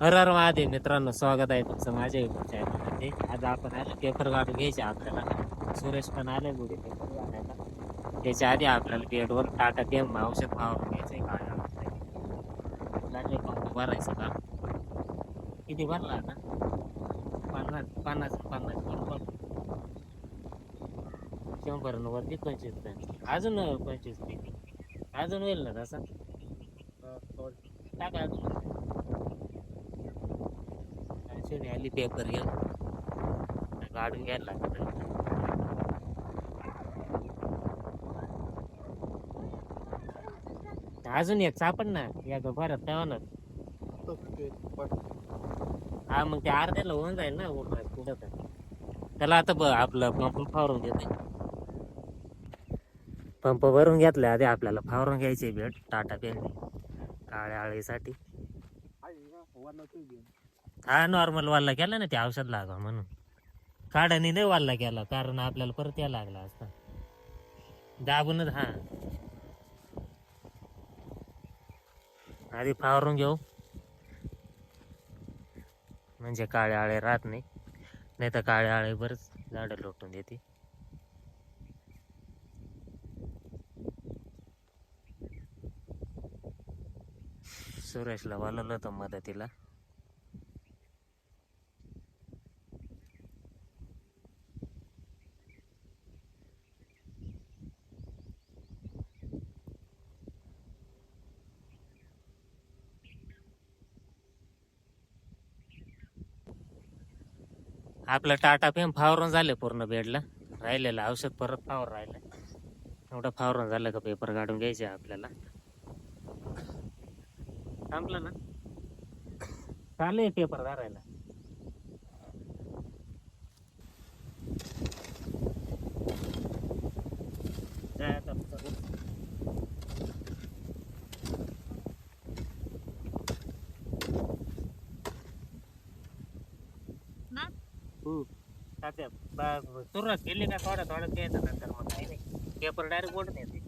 हर हर महादेव मित्रांनो, स्वागत आहे तुमचं माझ्या युट्यूब चॅनलमध्ये. आज आपण आलो पेपर काढून घ्यायचे आपल्याला. सुरेश पण आले बुडी पेपर काढायला. त्याच्या आधी आपल्याला बेडवर टाटा केम औषध मारून घ्यायचंय. काय पंप भरायचं का? किती भरला आता? 50 बरोबर. 100 वरती 25 अजून 25 अजून होईल ना तसा. टाका आली पेपर घ्या काढून घ्यायला लागत. अजून एक सापड ना या भरत तेव्हा ना. हा मग ते अर्ध्याला होऊन जाईल ना पुढं. त्याला आता आपलं पंप फावरून घेते. पंप भरून घेतला आधी आपल्याला फावरून घ्यायचे भेट टाटा पेन काळ्या आळीसाठी. हा नॉर्मल वाल्ला केला ना ते औषध लागा म्हणून. काढानी नाही वाल्ला केला कारण आपल्याला परत या लागला असता दाबूनच. हा आधी फावरून घेऊ म्हणजे काळे आळे राहत नाही. नाही तर काळे आळे बरंच झाडं लोटून देते. सुरेशला बोलवलं होतं मदतीला. आपलं टाटा पेम फावरून झाले पूर्ण बेडला. राहिलेलं औषध परत फावर राहिलं. एवढं फावरून झालं का पेपर काढून घ्यायचे आपल्याला. संपलं ना चालेल पेपर धरायला. सुरुवात केली का थोडं थोडं द्यायचं नंतर मग काही नाही पेपर डायरेक्ट ओढून येते.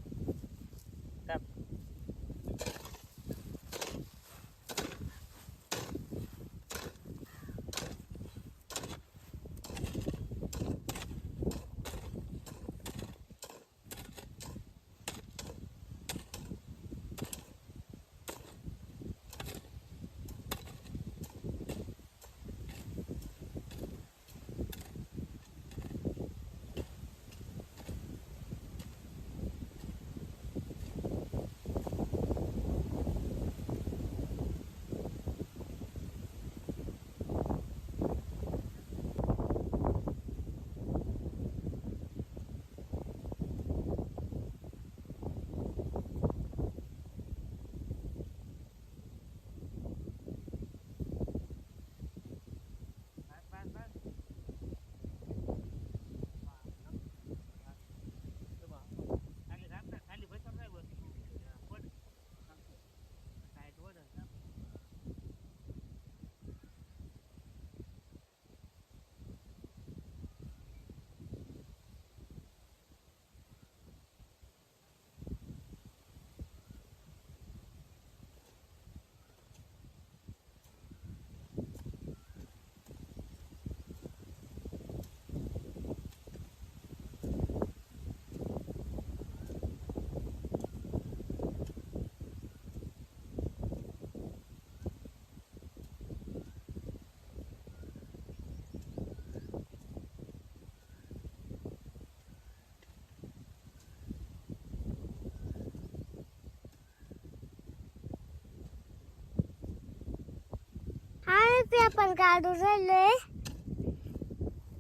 पेपर काढून राहिलोय.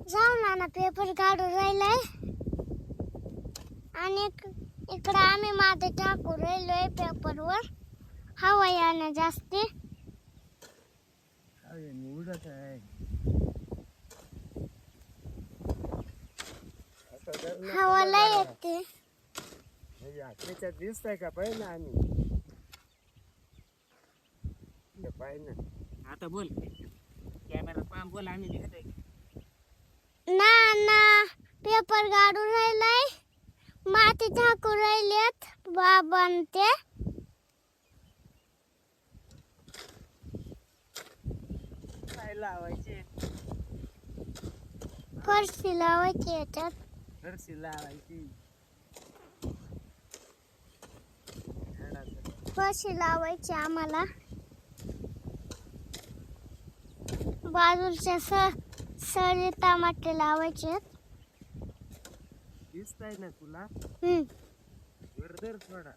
जाऊ ना पेपर काढून राहिलाय. आणि इकडं आम्ही माती टाकून राहिलोय पेपरवर. हवा याने जास्ती हवाला येते. त्याच्यात दिसतंय का पाहिजे ना आम्ही पाहिजे ना. आता बोल कॅमेरा पाम बोल आम्ही निघतोय. ना पेपर काढून राहिलाय. माती टाकून राहिलेत बाबांते ते. काय लावायचे फरशी लावायची याच्यात. फरशी लावायची फरशी लावायची आम्हाला. बाजूच्या सरी टमाटे लावायचे. दिसताय ना तुला वरदर थोडा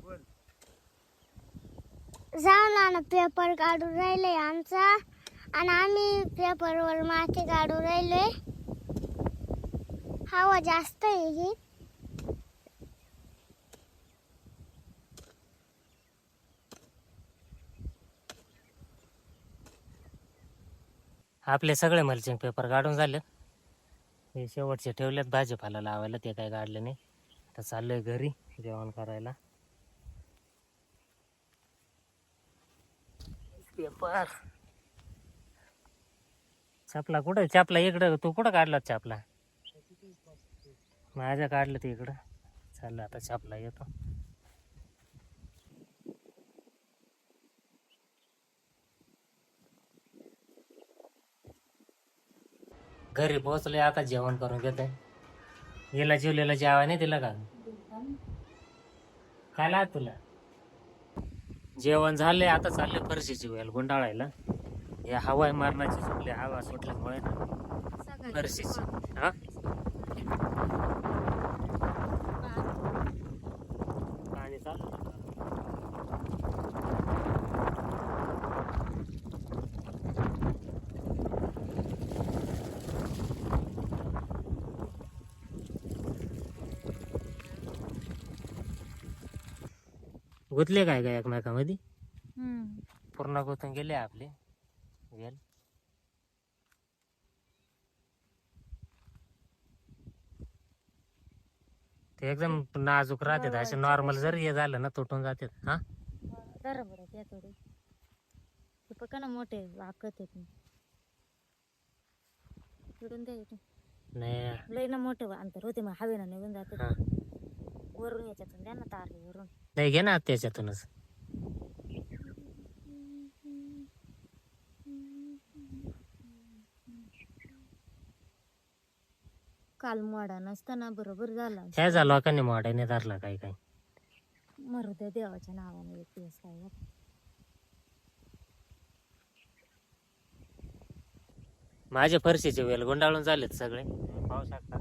बोल. जाऊ ना पेपर काढून राहिलोय आमचा आणि आम्ही पेपरवर माती काढून राहिलोय. हवा जास्त आहे ही. आपले सगळे मल्चिंग पेपर काढून झालेत. हे शेवटचे ठेवलेत भाजीपाला लावायला, ते काय काढले नाही. आता चाललोय घरी जेवण करायला. पेपर छापला कुठं? छापला इकडं. तू कुठं काढला छापला? माझ्या काढलं ते इकडं. चाललं आता छापला येतो. घरी पोहोचले, आता जेवण करून घेते. गेला जेवलेला जेवा नाही दिला का? काय लाग तुला? जेवण झाले, आता चालले फरशीची वेल गुंडाळायला. हे हवा मारण्याची सुटली, हवा सुटल्यामुळे ना फरशीची. हा पाणी चालू. गुतले काय काय एकमेकामध्ये? पूर्ण गुतून गेले आपले वेल. ते एकदम नाजूक राहतात. असे नॉर्मल जर हे झालं ना तुटून जातात. हा बरोबर आहे थोडे पका ना मोठे वाकत येत इकडून द्या इथून. नाही लय ना मोठे अंतर होते, मग हवेनं निघून जाते. हा. वरून याच्यातून द्या ना तारली वरून. नाही घे ना त्याच्यातूनच. काल मोडा नसताना बरोबर झाला. काय झालं लोकांनी मोठ्याने धरला काय काय. मरू द्या देवाच्या नावाने एक दिवस काय. माझे फरशीचे वेल गुंडाळून झालेत सगळे, पाहू शकता.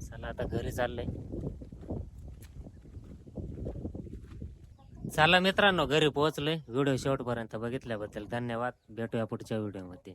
चला आता घरी चाललंय. चला मित्रांनो, घरी पोहोचलोय. व्हिडिओ शेवटपर्यंत बघितल्याबद्दल धन्यवाद. भेटूया पुढच्या व्हिडिओमध्ये.